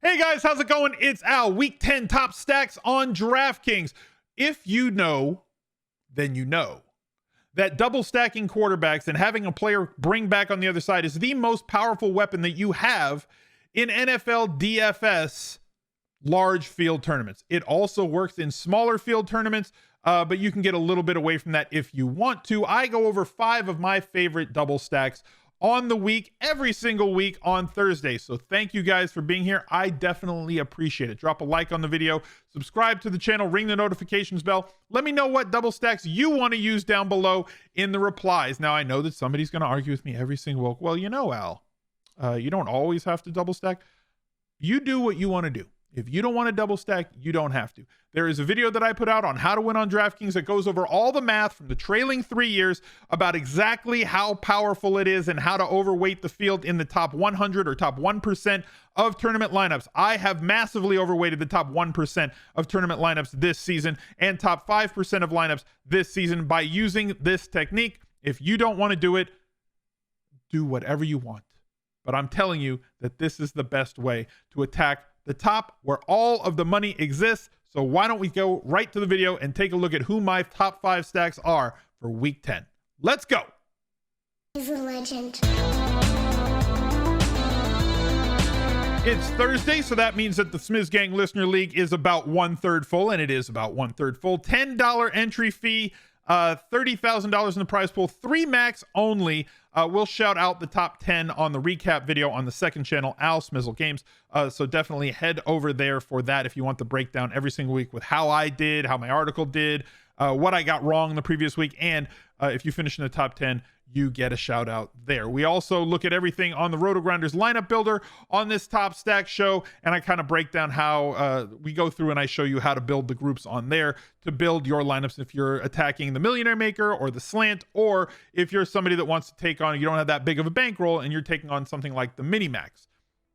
Hey guys, how's it going? It's Al, week 10 top stacks on Draftkings. If you know, then you know that double stacking quarterbacks and having a player bring back on the other side is the most powerful weapon that you have in NFL DFS large field tournaments. It also works in smaller field tournaments, but you can get a little bit away from that if you want to. I go over 5 of my favorite double stacks on the week, every single week on Thursday. So thank you guys for being here. I definitely appreciate it. Drop a like on the video, subscribe to the channel, ring the notifications bell. Let me know what double stacks you want to use down below in the replies. Now, I know that somebody's going to argue with me every single week. Well, you know, Al, you don't always have to double stack. You do what you want to do. If you don't want to double stack, you don't have to. There is a video that I put out on how to win on DraftKings that goes over all the math from the trailing 3 years about exactly how powerful it is and how to overweight the field in the top 100 or top 1% of tournament lineups. I have massively overweighted the top 1% of tournament lineups this season and top 5% of lineups this season by using this technique. If you don't want to do it, do whatever you want. But I'm telling you that this is the best way to attack the top where all of the money exists. So why don't we go right to the video and take a look at who my top 5 stacks are for week 10. Let's go. He's a legend. It's Thursday, so that means that the Smiz Gang Listener League is about 1/3 full, and it is about 1/3 full. $10 entry fee, $30,000 in the prize pool, 3 max only. We'll shout out the top 10 on the recap video on the second channel, Al Smizzle Games. So definitely head over there for that if you want the breakdown every single week with how I did, how my article did, what I got wrong the previous week. And if you finish in the top 10, you get a shout out there. We also look at everything on the Rotogrinders lineup builder on this top stack show. And I kind of break down how we go through and I show you how to build the groups on there to build your lineups if you're attacking the millionaire maker or the slant, or if you're somebody that wants to take on, you don't have that big of a bankroll and you're taking on something like the mini max.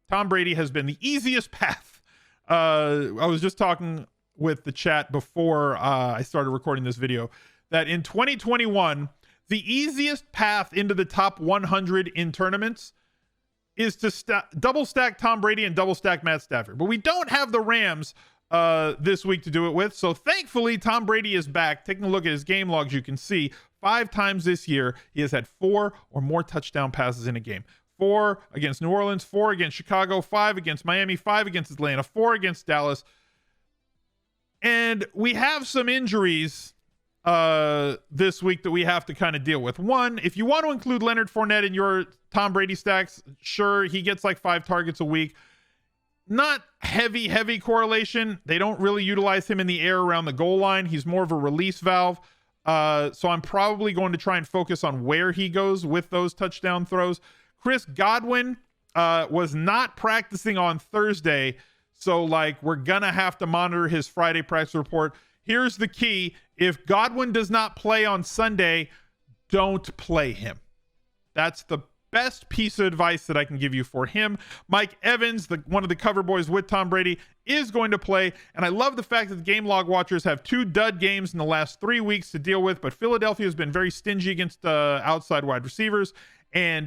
Tom Brady has been the easiest path. I was just talking with the chat before I started recording this video that in 2021, the easiest path into the top 100 in tournaments is to double stack Tom Brady and double stack Matt Stafford. But we don't have the Rams this week to do it with. So thankfully, Tom Brady is back. Taking a look at his game logs, you can see 5 times this year, he has had 4 or more touchdown passes in a game. 4 against New Orleans, 4 against Chicago, 5 against Miami, 5 against Atlanta, 4 against Dallas. And we have some injuries this week that we have to kind of deal with. One, if you want to include Leonard Fournette in your Tom Brady stacks, sure, he gets like 5 targets a week. Not heavy correlation. They don't really utilize him in the air around the goal line. He's more of a release valve. So I'm probably going to try and focus on where he goes with those touchdown throws. Chris Godwin was not practicing on Thursday. So like we're going to have to monitor his Friday practice report. Here's the key. If Godwin does not play on Sunday, don't play him. That's the best piece of advice that I can give you for him. Mike Evans, one of the cover boys with Tom Brady, is going to play. And I love the fact that the game log watchers have 2 dud games in the last 3 weeks to deal with. But Philadelphia has been very stingy against outside wide receivers. And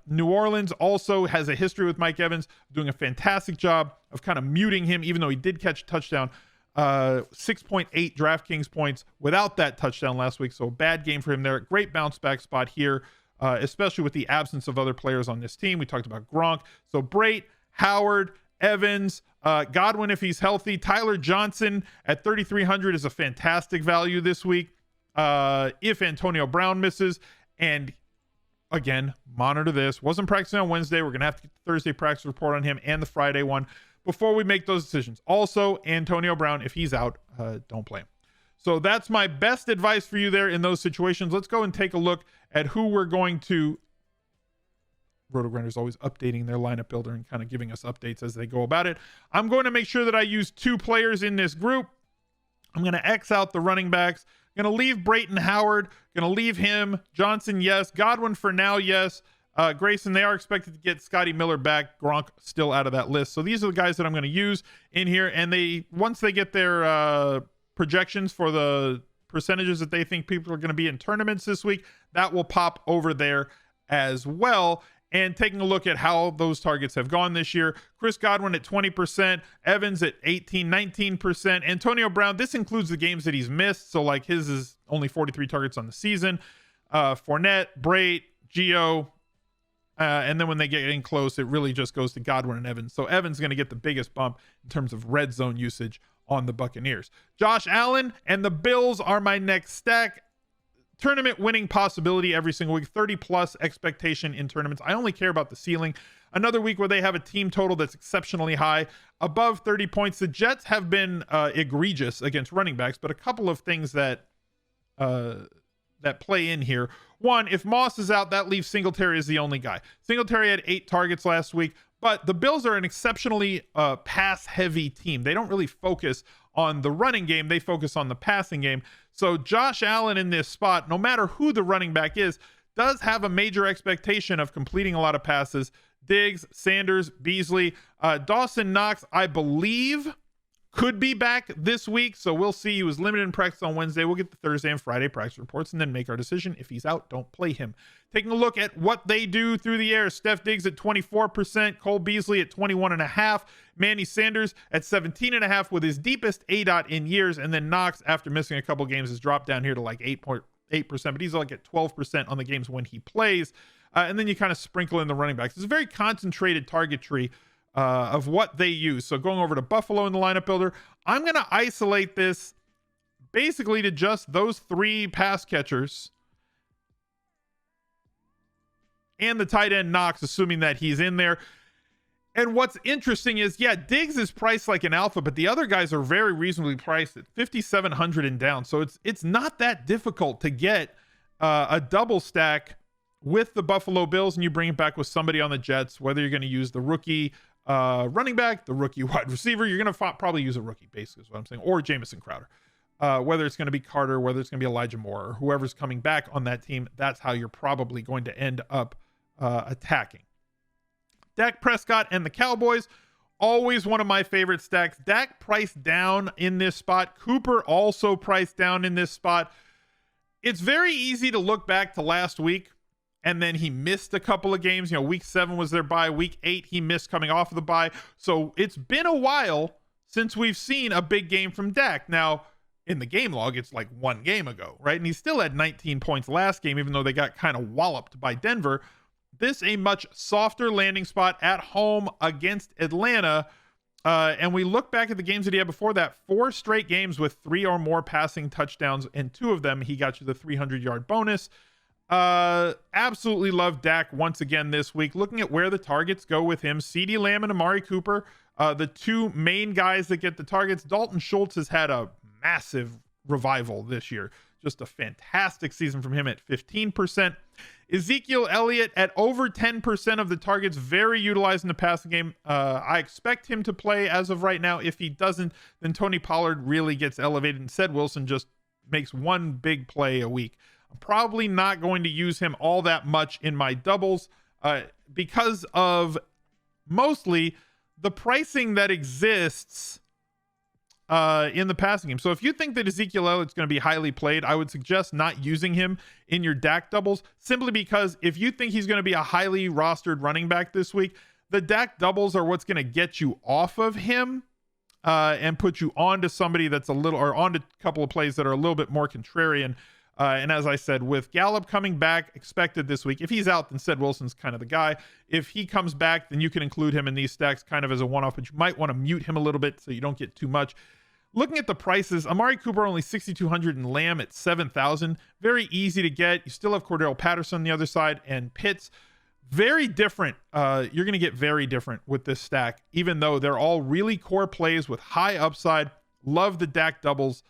New Orleans also has a history with Mike Evans doing a fantastic job of kind of muting him, even though he did catch a touchdown. 6.8 DraftKings points without that touchdown last week. So bad game for him there. Great bounce back spot here, especially with the absence of other players on this team. We talked about Gronk. So Brate, Howard, Evans, Godwin if he's healthy. Tyler Johnson at 3,300 is a fantastic value this week. If Antonio Brown misses, and again, monitor this. Wasn't practicing on Wednesday. We're going to have to get the Thursday practice report on him and the Friday one before we make those decisions. Also, Antonio Brown, if he's out, don't play him. So that's my best advice for you there in those situations. Let's go and take a look at who we're going to. Rotogrinders always updating their lineup builder and kind of giving us updates as they go about it. I'm going to make sure that I use 2 players in this group. I'm going to X out the running backs. Going to leave Brayton Howard. Going to leave him. Johnson, yes. Godwin for now, yes. Grayson, they are expected to get Scotty Miller back. Gronk still out of that list. So these are the guys that I'm going to use in here. And once they get their projections for the percentages that they think people are going to be in tournaments this week, that will pop over there as well. And taking a look at how those targets have gone this year, Chris Godwin at 20%, Evans at 19%, Antonio Brown, this includes the games that he's missed, so like his is only 43 targets on the season. Fournette, Brady, Gio, and then when they get in close, it really just goes to Godwin and Evans. So Evans is going to get the biggest bump in terms of red zone usage on the Buccaneers. Josh Allen and the Bills are my next stack. Tournament winning possibility every single week, 30 plus expectation in tournaments. I only care about the ceiling. Another week where they have a team total that's exceptionally high, above 30 points. The Jets have been egregious against running backs, but a couple of things that play in here. One, if Moss is out, that leaves Singletary as the only guy. Singletary had 8 targets last week, but the Bills are an exceptionally pass-heavy team. They don't really focus on the running game. They focus on the passing game. So Josh Allen in this spot, no matter who the running back is, does have a major expectation of completing a lot of passes. Diggs, Sanders, Beasley, Dawson Knox, I believe, could be back this week. So we'll see. He was limited in practice on Wednesday. We'll get the Thursday and Friday practice reports and then make our decision. If he's out, don't play him. Taking a look at what they do through the air. Steph Diggs at 24%, Cole Beasley at 21.5%, Manny Sanders at 17.5% with his deepest ADOT in years. And then Knox, after missing a couple games, has dropped down here to like 8.8%, but he's like at 12% on the games when he plays. And then you kind of sprinkle in the running backs. It's a very concentrated target tree of what they use. So going over to Buffalo in the lineup builder, I'm going to isolate this basically to just those 3 pass catchers and the tight end Knox, assuming that he's in there. And what's interesting is, yeah, Diggs is priced like an alpha, but the other guys are very reasonably priced at 5,700 and down. So it's not that difficult to get a double stack with the Buffalo Bills, and you bring it back with somebody on the Jets, whether you're going to use the rookie running back, the rookie wide receiver, you're going to probably use a rookie, basically is what I'm saying, or Jamison Crowder. Whether it's going to be Carter, whether it's going to be Elijah Moore, or whoever's coming back on that team, that's how you're probably going to end up attacking. Dak Prescott and the Cowboys, always one of my favorite stacks. Dak priced down in this spot. Cooper also priced down in this spot. It's very easy to look back to last week, and then he missed a couple of games. You know, week 7 was their bye. Week 8, he missed coming off of the bye. So it's been a while since we've seen a big game from Dak. Now, in the game log, it's like 1 game ago, right? And he still had 19 points last game, even though they got kind of walloped by Denver. This a much softer landing spot at home against Atlanta. And we look back at the games that he had before that, 4 straight games with 3 or more passing touchdowns, and 2 of them he got you the 300-yard bonus. Absolutely love Dak once again this week. Looking at where the targets go with him, CeeDee Lamb and Amari Cooper, the 2 main guys that get the targets. Dalton Schultz has had a massive revival this year. Just a fantastic season from him at 15%. Ezekiel Elliott at over 10% of the targets, very utilized in the passing game. I expect him to play as of right now. If he doesn't, then Tony Pollard really gets elevated, and Ced Wilson just makes 1 big play a week. I'm probably not going to use him all that much in my doubles because of mostly the pricing that exists in the passing game. So if you think that Ezekiel Elliott's going to be highly played, I would suggest not using him in your Dak doubles, simply because if you think he's going to be a highly rostered running back this week, the Dak doubles are what's going to get you off of him and put you onto somebody that's a little, or onto a couple of plays that are a little bit more contrarian. And as I said, with Gallup coming back expected this week, if he's out, then Ced Wilson's kind of the guy. If he comes back, then you can include him in these stacks kind of as a one-off, but you might want to mute him a little bit so you don't get too much. Looking at the prices, Amari Cooper only 6,200 and Lamb at 7,000. Very easy to get. You still have Cordell Patterson on the other side and Pitts. Very different. You're going to get very different with this stack, even though they're all really core plays with high upside. Love the Dak doubles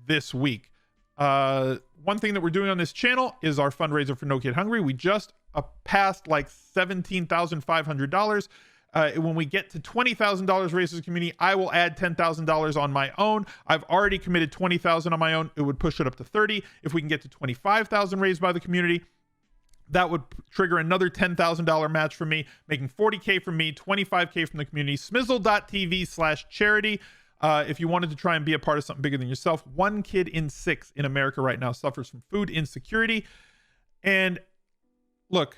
this week. One thing that we're doing on this channel is our fundraiser for No Kid Hungry. We just passed like $17,500. When we get to $20,000 raised as a community, I will add $10,000 on my own. I've already committed $20,000 on my own. It would push it up to 30. If we can get to $25,000 raised by the community, that would trigger another $10,000 match for me, making $40K from me, $25K from the community. Smizzle.tv/charity. If you wanted to try and be a part of something bigger than yourself, 1 kid in 6 in America right now suffers from food insecurity. And look,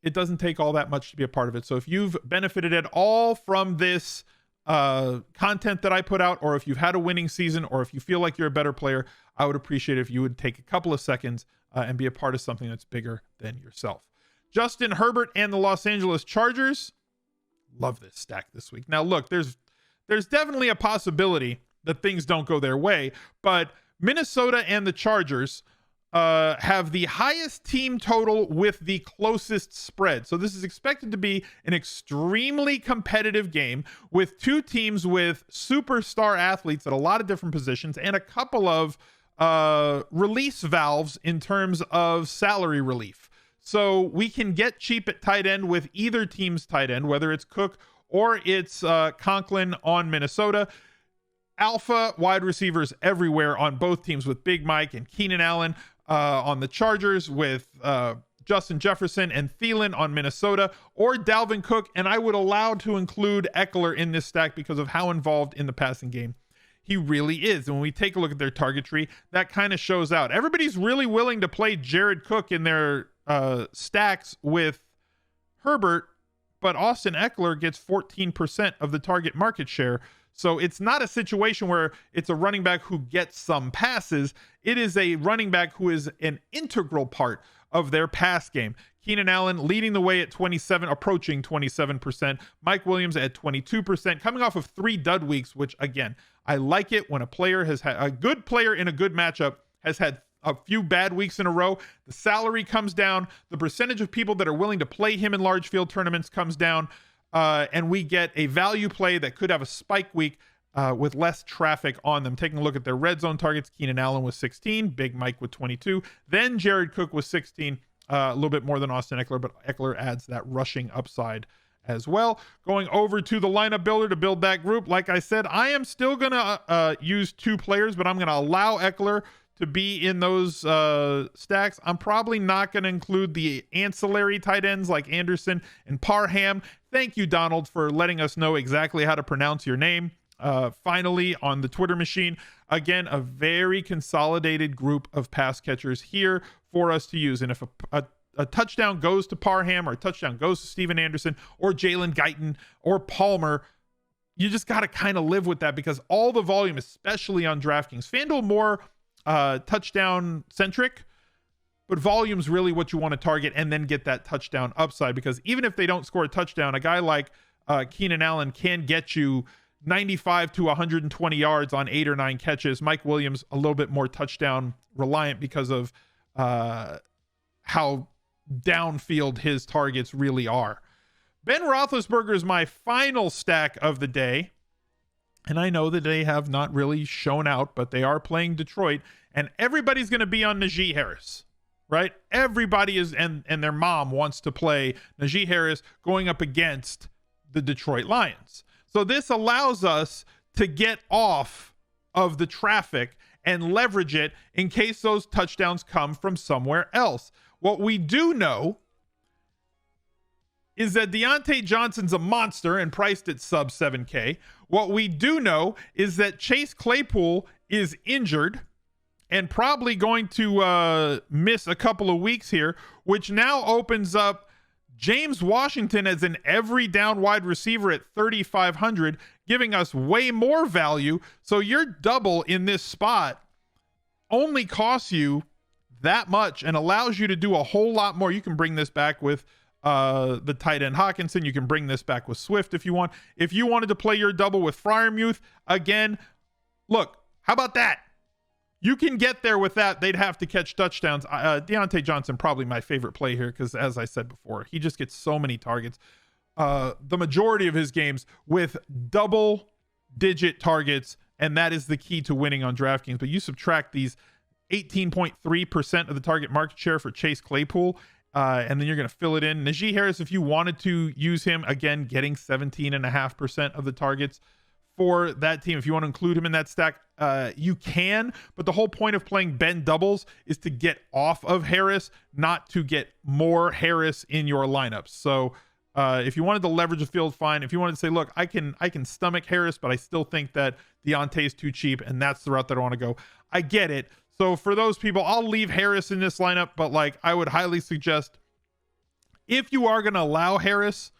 it doesn't take all that much to be a part of it. So if you've benefited at all from this content that I put out, or if you've had a winning season, or if you feel like you're a better player, I would appreciate it if you would take a couple of seconds and be a part of something that's bigger than yourself. Justin Herbert and the Los Angeles Chargers. Love this stack this week. Now, look, there's definitely a possibility that things don't go their way, but Minnesota and the Chargers have the highest team total with the closest spread. So this is expected to be an extremely competitive game with two teams with superstar athletes at a lot of different positions and a couple of release valves in terms of salary relief. So we can get cheap at tight end with either team's tight end, whether it's Cook or it's Conklin on Minnesota. Alpha wide receivers everywhere on both teams with Big Mike and Keenan Allen on the Chargers, with Justin Jefferson and Thielen on Minnesota, or Dalvin Cook. And I would allow to include Eckler in this stack because of how involved in the passing game he really is. And when we take a look at their target tree, that kind of shows out. Everybody's really willing to play Jared Cook in their stacks with Herbert, but Austin Eckler gets 14% of the target market share. So it's not a situation where it's a running back who gets some passes. It is a running back who is an integral part of their pass game. Keenan Allen leading the way at 27, approaching 27%. Mike Williams at 22%, coming off of 3 dud weeks, which again, I like it when a player has had a good player in a good matchup has had a few bad weeks in a row. The salary comes down. The percentage of people that are willing to play him in large field tournaments comes down. And we get a value play that could have a spike week with less traffic on them. Taking a look at their red zone targets, Keenan Allen was 16, Big Mike with 22, then Jared Cook was 16, a little bit more than Austin Eckler, but Eckler adds that rushing upside as well. Going over to the lineup builder to build that group, like I said, I am still going to use 2 players, but I'm going to allow Eckler to be in those stacks. I'm probably not going to include the ancillary tight ends like Anderson and Parham. Thank you, Donald, for letting us know exactly how to pronounce your name. Finally, on the Twitter machine, again, a very consolidated group of pass catchers here for us to use. And if a touchdown goes to Parham, or a touchdown goes to Steven Anderson or Jalen Guyton or Palmer, you just got to kind of live with that, because all the volume, especially on DraftKings, FanDuel more touchdown centric, but volume's really what you want to target and then get that touchdown upside, because even if they don't score a touchdown, a guy like Keenan Allen can get you 95 to 120 yards on 8 or 9 catches. Mike Williams a little bit more touchdown reliant because of how downfield his targets really are. Ben Roethlisberger is my final stack of the day. And I know that they have not really shown out, but they are playing Detroit, and everybody's going to be on Najee Harris, right? Everybody is, and their mom wants to play Najee Harris going up against the Detroit Lions. So this allows us to get off of the traffic and leverage it in case those touchdowns come from somewhere else. What we do know is that Deontay Johnson's a monster and priced at sub 7K. What we do know is that Chase Claypool is injured and probably going to miss a couple of weeks here, which now opens up James Washington as an every down wide receiver at 3,500, giving us way more value. So your double in this spot only costs you that much and allows you to do a whole lot more. You can bring this back with the tight end Hawkinson. You can bring this back with Swift if you want. If you wanted to play your double with Freiermuth, again, look, how about that? You can get there with that. They'd have to catch touchdowns. Deontay Johnson, probably my favorite play here, because as I said before, he just gets so many targets. The majority of his games with double-digit targets, and that is the key to winning on DraftKings. But you subtract these 18.3% of the target market share for Chase Claypool, and then you're going to fill it in. Najee Harris, if you wanted to use him, again, getting 17.5% of the targets for that team. If you want to include him in that stack, you can, but the whole point of playing Ben doubles is to get off of Harris, not to get more Harris in your lineups. So if you wanted to leverage a field, fine. If you wanted to say, look, I can stomach Harris, but I still think that Deontay is too cheap, and that's the route that I want to go, I get it. So for those people, I'll leave Harris in this lineup, but like I would highly suggest, if you are going to allow Harris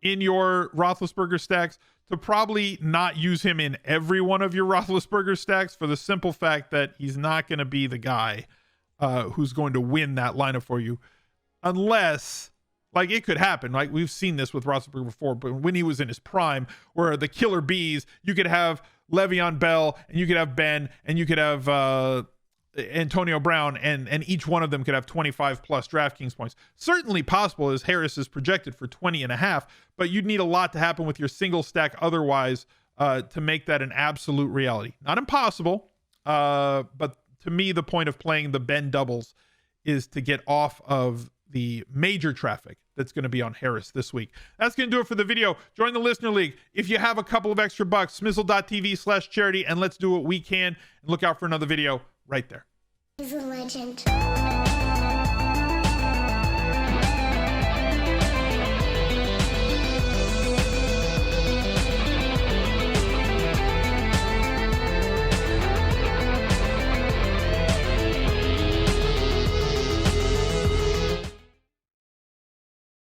in your Roethlisberger stacks, to probably not use him in every one of your Roethlisberger stacks, for the simple fact that he's not going to be the guy who's going to win that lineup for you, unless, like, it could happen. Like, we've seen this with Roethlisberger before, but when he was in his prime, where the killer bees, you could have Le'Veon Bell, and you could have Ben, and you could have Antonio Brown, and each one of them could have 25 plus DraftKings points. Certainly possible, as Harris is projected for 20.5, but you'd need a lot to happen with your single stack otherwise to make that an absolute reality. Not impossible, but to me, the point of playing the Ben doubles is to get off of the major traffic that's going to be on Harris this week. That's going to do it for the video. Join the Listener League. If you have a couple of extra bucks, smizzle.tv/charity, and let's do what we can. And look out for another video right there. He's a legend.